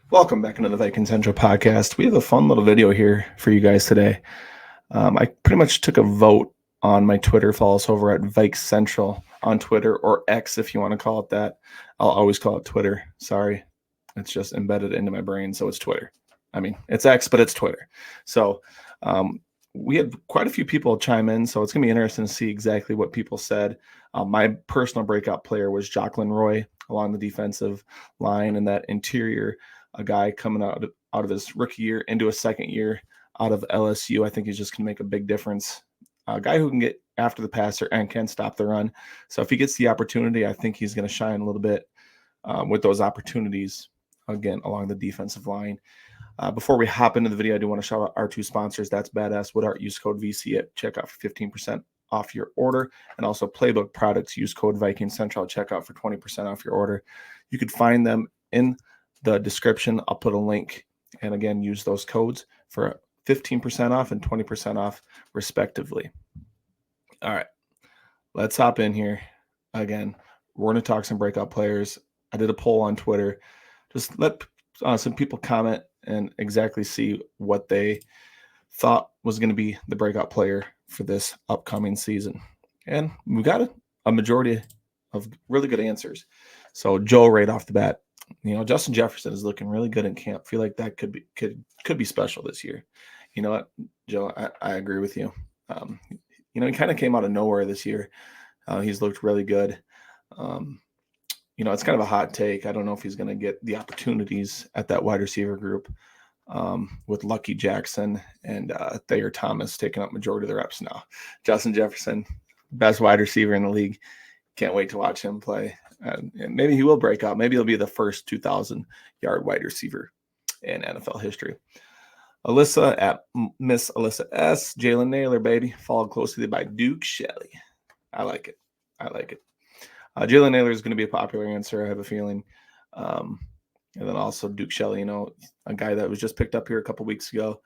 Welcome back into the Vikings Central podcast. We have a fun little video here for you guys today. I pretty much took a vote on my Twitter. Follow us over at Vikes Central on Twitter, or X if you want to call it that. I'll always call it Twitter. Sorry, it's just embedded into my brain, so it's Twitter. I mean, it's X, but it's Twitter. So we had quite a few people chime in, so it's going to be interesting to see exactly what people said. My personal breakout player was Jocelyn Roy along the defensive line, and that interior a guy coming out of his rookie year into a second year out of LSU. I think he's just going to make a big difference. A guy who can get after the passer and can stop the run. So if he gets the opportunity, I think he's going to shine a little bit with those opportunities, again, along the defensive line. Before we hop into the video, I do want to shout out our two sponsors. That's Badass Wood Art. Use code VC at checkout for 15% off your order. And also Playbook Products. Use code Viking Central at checkout for 20% off your order. You could find them in the description. I'll put a link, and again, use those codes for 15% off and 20% off respectively. All right, let's hop in here. Again, we're going to talk some breakout players. I did a poll on Twitter. Just let some people comment and exactly see what they thought was going to be the breakout player for this upcoming season. And we got a majority of really good answers. So Joe, right off the bat, Justin Jefferson is looking really good in camp. Feel like that could be special this year. You know what, Joe? I agree with you. He kind of came out of nowhere this year. He's looked really good. It's kind of a hot take. I don't know if he's going to get the opportunities at that wide receiver group with Lucky Jackson and Thayer Thomas taking up majority of the reps now. Justin Jefferson, best wide receiver in the league. Can't wait to watch him play. And maybe he will break out. Maybe he'll be the first 2,000-yard wide receiver in NFL history. Alyssa at Miss Alyssa S. Jalen Naylor, baby. Followed closely by Duke Shelley. I like it. Jalen Naylor is going to be a popular answer, I have a feeling. And then also Duke Shelley, a guy that was just picked up here a couple weeks ago.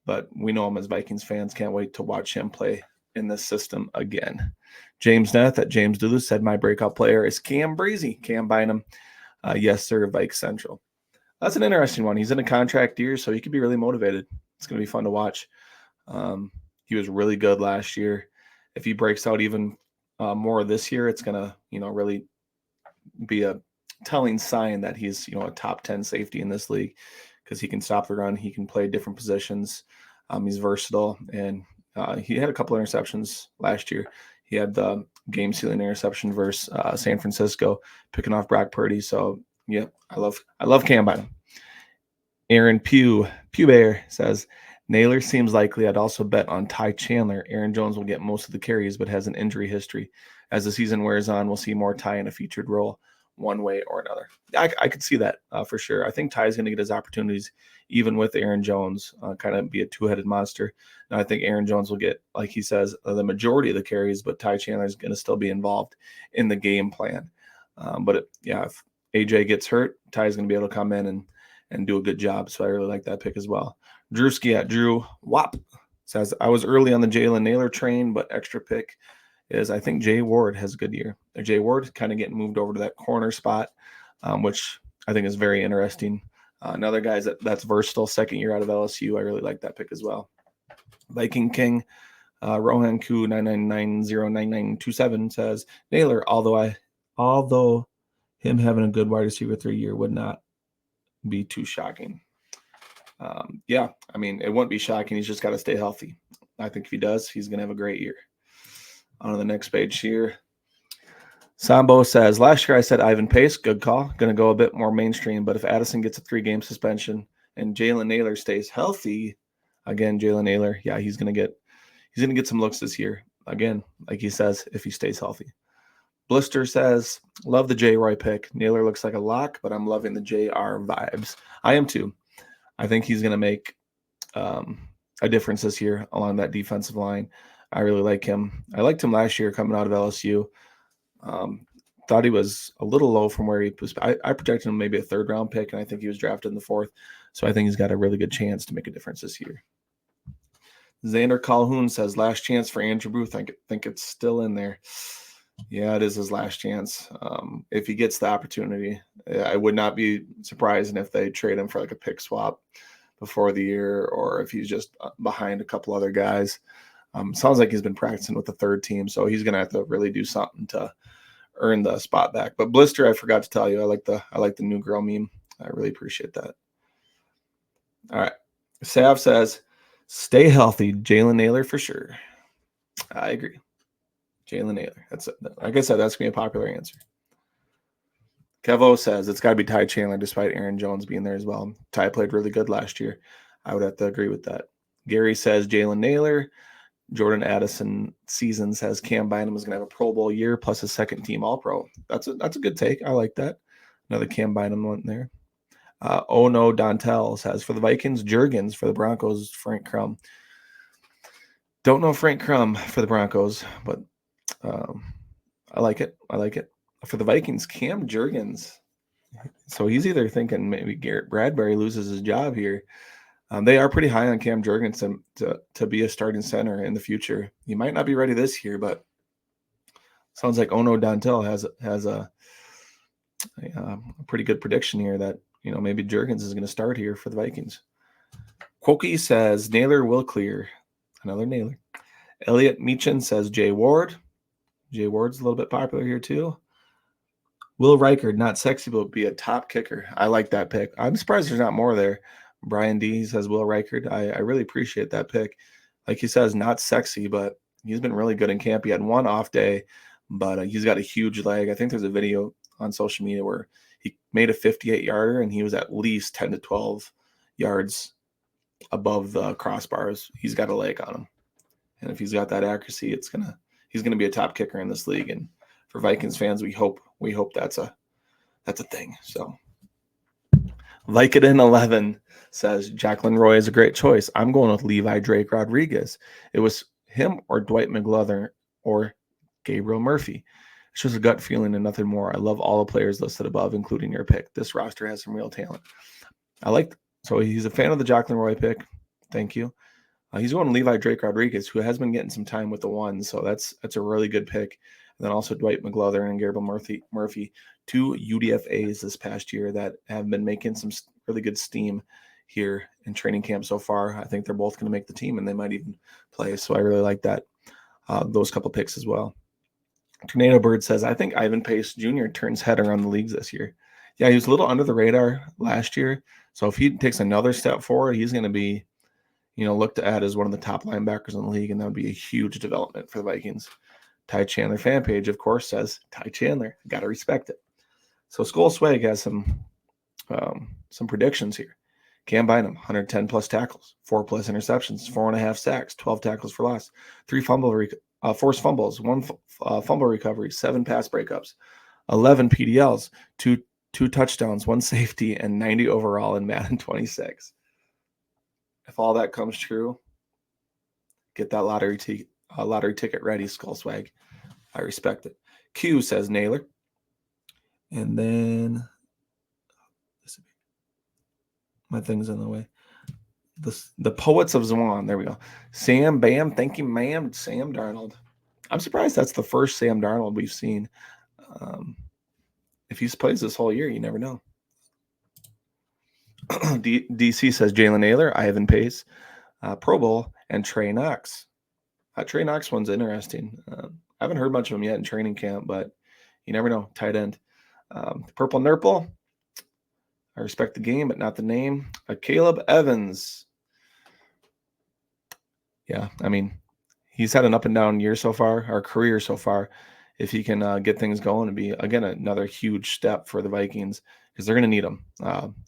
But we know him as Vikings fans. Can't wait to watch him play in this system again. James Neth at James Duluth said my breakout player is Cam Breezy. Cam Bynum. Yes, sir, Vikes Central. That's an interesting one. He's in a contract year, so he could be really motivated. It's going to be fun to watch. He was really good last year. If he breaks out even more this year, it's going to, really be a telling sign that he's, a top 10 safety in this league because he can stop the run. He can play different positions. He's versatile, and he had a couple of interceptions last year. He had the game-sealing interception versus San Francisco, picking off Brock Purdy. So, yeah, I love Cam Bynum. Aaron Pugh Bear says, Naylor seems likely. I'd also bet on Ty Chandler. Aaron Jones will get most of the carries, but has an injury history. As the season wears on, we'll see more Ty in a featured role one way or another. I could see that for sure. I think Ty's going to get his opportunities even with Aaron Jones, kind of be a two-headed monster. And I think Aaron Jones will get, like he says, the majority of the carries, but Ty Chandler is going to still be involved in the game plan. If AJ gets hurt, Ty's going to be able to come in and do a good job. So I really like that pick as well. Drewski at Drew Wop says, I was early on the Jalen Naylor train, but extra pick is I think Jay Ward has a good year. Jay Ward kind of getting moved over to that corner spot, which I think is very interesting. Another guy that's versatile, second year out of LSU. I really like that pick as well. Viking King, Rohan Ku 999099927 says, Naylor, although him having a good wide receiver 3-year would not be too shocking. It wouldn't be shocking. He's just got to stay healthy. I think if he does, he's going to have a great year. On the next page here, Sambo says, last year I said Ivan Pace, good call. Going to go a bit more mainstream, but if Addison gets a 3-game suspension and Jalen Naylor stays healthy, again, Jalen Naylor, yeah, he's going to get some looks this year. Again, like he says, if he stays healthy. Blister says, love the J. Roy pick. Naylor looks like a lock, but I'm loving the JR vibes. I am too. I think he's going to make a difference this year along that defensive line. I really like him. I liked him last year coming out of LSU. Thought he was a little low from where he was. I projected him maybe a 3rd-round pick, and I think he was drafted in the 4th. So I think he's got a really good chance to make a difference this year. Xander Calhoun says, last chance for Andrew Booth. I think it's still in there. Yeah, it is his last chance. If he gets the opportunity, I would not be surprised if they trade him for like a pick swap before the year, or if he's just behind a couple other guys. Sounds like he's been practicing with the third team, so he's going to have to really do something to earn the spot back. But Blister, I forgot to tell you, I like the new girl meme. I really appreciate that. All right. Sav says, stay healthy, Jalen Naylor for sure. I agree. Jalen Naylor. That's like I said, that's gonna be a popular answer. Kevo says it's got to be Ty Chandler, despite Aaron Jones being there as well. Ty played really good last year. I would have to agree with that. Gary says Jalen Naylor. Jordan Addison season says Cam Bynum is going to have a Pro Bowl year plus a second team All Pro. That's a good take. I like that. Another Cam Bynum one there. Oh no, Dontel says for the Vikings, Jurgens. For the Broncos, Frank Crum. Don't know Frank Crum for the Broncos, but I like it. For the Vikings, Cam Jurgens. So he's either thinking maybe Garrett Bradbury loses his job here. They are pretty high on Cam Jurgens to be a starting center in the future. He might not be ready this year, but sounds like Ono Dantel has a pretty good prediction here that maybe Jurgens is going to start here for the Vikings. Quokey says Naylor will clear. Another Naylor. Elliot Meechan says Jay Ward. Jay Ward's a little bit popular here too. Will Reichard, not sexy, but be a top kicker. I like that pick. I'm surprised there's not more there. Brian D says Will Reichard. I really appreciate that pick. Like he says, not sexy, but he's been really good in camp. He had one off day, but he's got a huge leg. I think there's a video on social media where he made a 58-yarder and he was at least 10 to 12 yards above the crossbars. He's got a leg on him. And if he's got that accuracy, he's gonna be a top kicker in this league. And for Vikings fans, we hope that's a thing. So Vicodin 11 says Jacqueline Roy is a great choice. I'm going with Levi Drake Rodriguez. It was him or Dwight McGlothern or Gabriel Murphy. It's just a gut feeling and nothing more. I love all the players listed above, including your pick. This roster has some real talent. So he's a fan of the Jacqueline Roy pick. Thank you. He's going to Levi Drake Rodriguez, who has been getting some time with the ones. So that's a really good pick. And then also Dwight McGlothern and Gabriel Murphy, two UDFAs this past year that have been making some really good steam here in training camp so far. I think they're both going to make the team, and they might even play. So I really like that, those couple picks as well. Tornado Bird says, I think Ivan Pace Jr. turns head around the leagues this year. Yeah, he was a little under the radar last year. So if he takes another step forward, he's going to be, looked at as one of the top linebackers in the league, and that would be a huge development for the Vikings. Ty Chandler fan page, of course, says Ty Chandler. Got to respect it. So Skull Swag has some predictions here. Cam Bynum, 110 plus tackles, 4 plus interceptions, 4.5 sacks, 12 tackles for loss, 3 forced fumbles, 1 fumble recovery, 7 pass breakups, 11 PDLs, 2 touchdowns, 1 safety, and 90 overall in Madden 26. If all that comes true, get that lottery ticket ready, Skull Swag. I respect it. Q says Naylor. And then my thing's in the way. The Poets of Zwan. There we go. Sam Bam. Thank you, ma'am. Sam Darnold. I'm surprised that's the first Sam Darnold we've seen. If he plays this whole year, you never know. DC says Jalen Naylor, Ivan Pace, Pro Bowl, and Trey Knox. Trey Knox one's interesting. I haven't heard much of him yet in training camp, but you never know. Tight end. Purple Nurple. I respect the game, but not the name. Caleb Evans. Yeah, I mean, he's had an up and down year so far, or career so far. If he can get things going, and be, again, another huge step for the Vikings, because they're going to need him.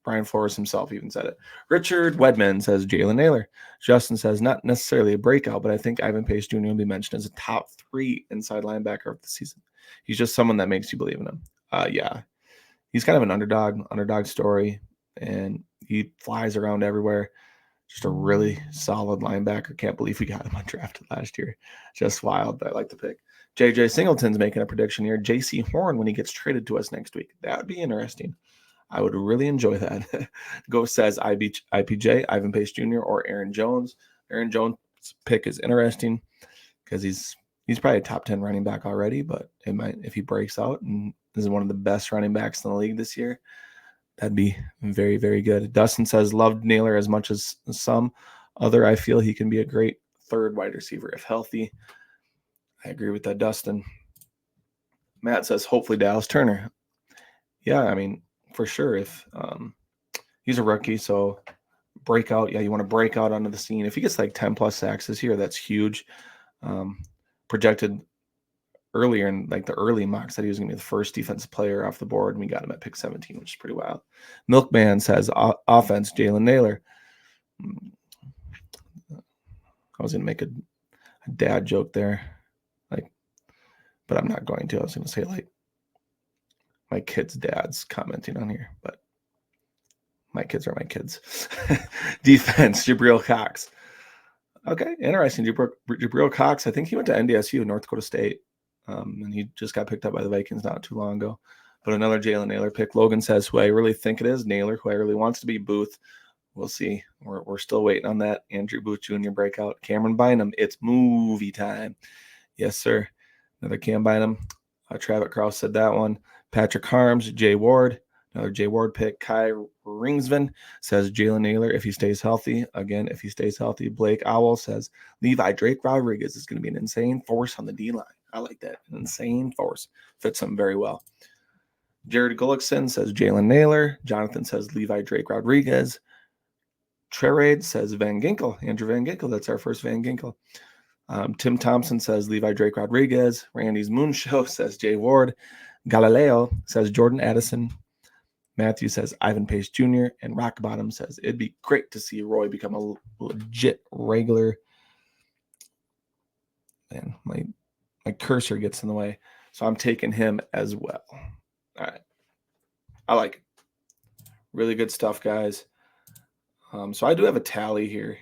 Brian Flores himself even said it. Richard Wedman says Jalen Naylor. Justin says not necessarily a breakout, but I think Ivan Pace Jr. will be mentioned as a top 3 inside linebacker of the season. He's just someone that makes you believe in him. Yeah, he's kind of an underdog story, and he flies around everywhere. Just a really solid linebacker. Can't believe we got him undrafted last year. Just wild, but I like the pick. JJ Singleton's making a prediction here. JC Horn when he gets traded to us next week. That would be interesting. I would really enjoy that. Ghost says IPJ, Ivan Pace Jr. or Aaron Jones. Aaron Jones' pick is interesting because he's He's probably a top 10 running back already, but it might, if he breaks out and is one of the best running backs in the league this year, that'd be very, very good. Dustin says, loved Naylor as much as some other. I feel he can be a great third wide receiver if healthy. I agree with that, Dustin. Matt says, hopefully Dallas Turner. Yeah, I mean, for sure. If he's a rookie, so breakout. Yeah, you want to break out onto the scene. If he gets like 10 plus sacks this year, that's huge. Projected earlier in like the early mocks that he was going to be the first defensive player off the board, and we got him at pick 17, which is pretty wild. Milkman says offense, Jalen Naylor. I was going to make a dad joke there, like, but I'm not going to. I was going to say like my kids' dads commenting on here, but my kids are my kids. Defense, Jabril Cox. Okay, interesting. Jabril Cox, I think he went to NDSU, North Dakota State, and he just got picked up by the Vikings not too long ago. But another Jalen Naylor pick. Logan says, who I really think it is, Naylor, who I really wants to be Booth. We'll see. We're still waiting on that. Andrew Booth Jr. breakout. Cameron Bynum, it's movie time. Yes, sir. Another Cam Bynum. Travis Krause said that one. Patrick Harms, Jay Ward. Another Jay Ward pick. Kai Ringsvan says Jalen Naylor if he stays healthy. Again, if he stays healthy. Blake Owl says Levi Drake Rodriguez is going to be an insane force on the D-line. I like that. An insane force. Fits him very well. Jared Gullickson says Jalen Naylor. Jonathan says Levi Drake Rodriguez. Trerade says Van Ginkel. Andrew Van Ginkel. That's our first Van Ginkel. Tim Thompson says Levi Drake Rodriguez. Randy's Moonshow says Jay Ward. Galileo says Jordan Addison. Matthew says Ivan Pace Jr. And Rock Bottom says it'd be great to see Roy become a legit regular. Man, my cursor gets in the way. So I'm taking him as well. All right. I like it. Really good stuff, guys. So I do have a tally here,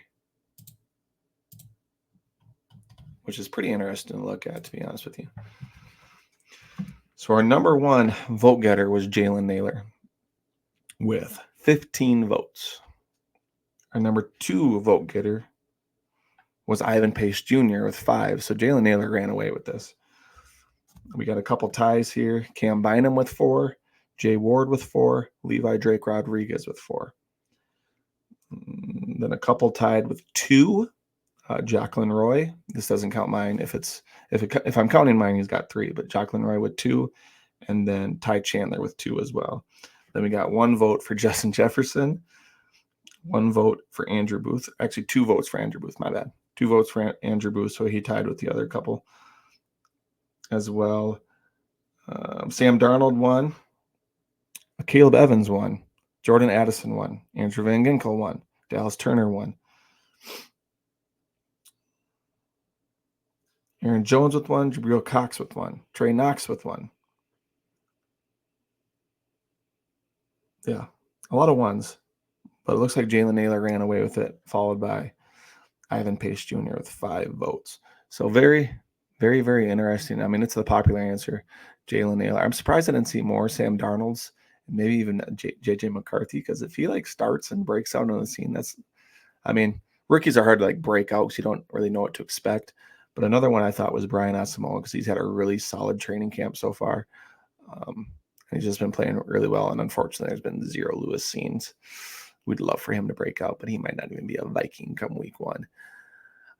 which is pretty interesting to look at, to be honest with you. So our number one vote getter was Jalen Naylor with 15 votes. Our number two vote getter was Ivan Pace Jr. with 5. So Jalen Naylor ran away with this. We got a couple ties here. Cam Bynum with 4. Jay Ward with 4. Levi Drake Rodriguez with 4. Then a couple tied with 2. Jacqueline Roy. This doesn't count mine. If I'm counting mine, he's got 3. But Jacqueline Roy with 2. And then Ty Chandler with 2 as well. Then we got 1 vote for Justin Jefferson. 1 vote for Andrew Booth. Actually, 2 votes for Andrew Booth. My bad. 2 votes for Andrew Booth. So he tied with the other couple as well. Sam Darnold won. Caleb Evans won. Jordan Addison won. Andrew Van Ginkel won. Dallas Turner won. Aaron Jones with 1. Jabril Cox with 1. Trey Knox with 1. Yeah, a lot of 1s. But it looks like Jalen Naylor ran away with it, followed by Ivan Pace Jr. with 5 votes. So very, very, very interesting. I mean, it's the popular answer, Jalen Naylor. I'm surprised I didn't see more Sam Darnold's, maybe even J.J. McCarthy, because if he like starts and breaks out on the scene, rookies are hard to like break out because you don't really know what to expect. But another one I thought was Brian Asamoah because he's had a really solid training camp so far. He's just been playing really well, and unfortunately, there's been 0 Lewis scenes. We'd love for him to break out, but he might not even be a Viking come week 1.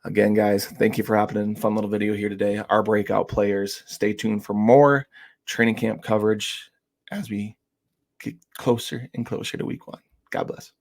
Again, guys, thank you for hopping in. Fun little video here today. Our breakout players. Stay tuned for more training camp coverage as we get closer and closer to week 1. God bless.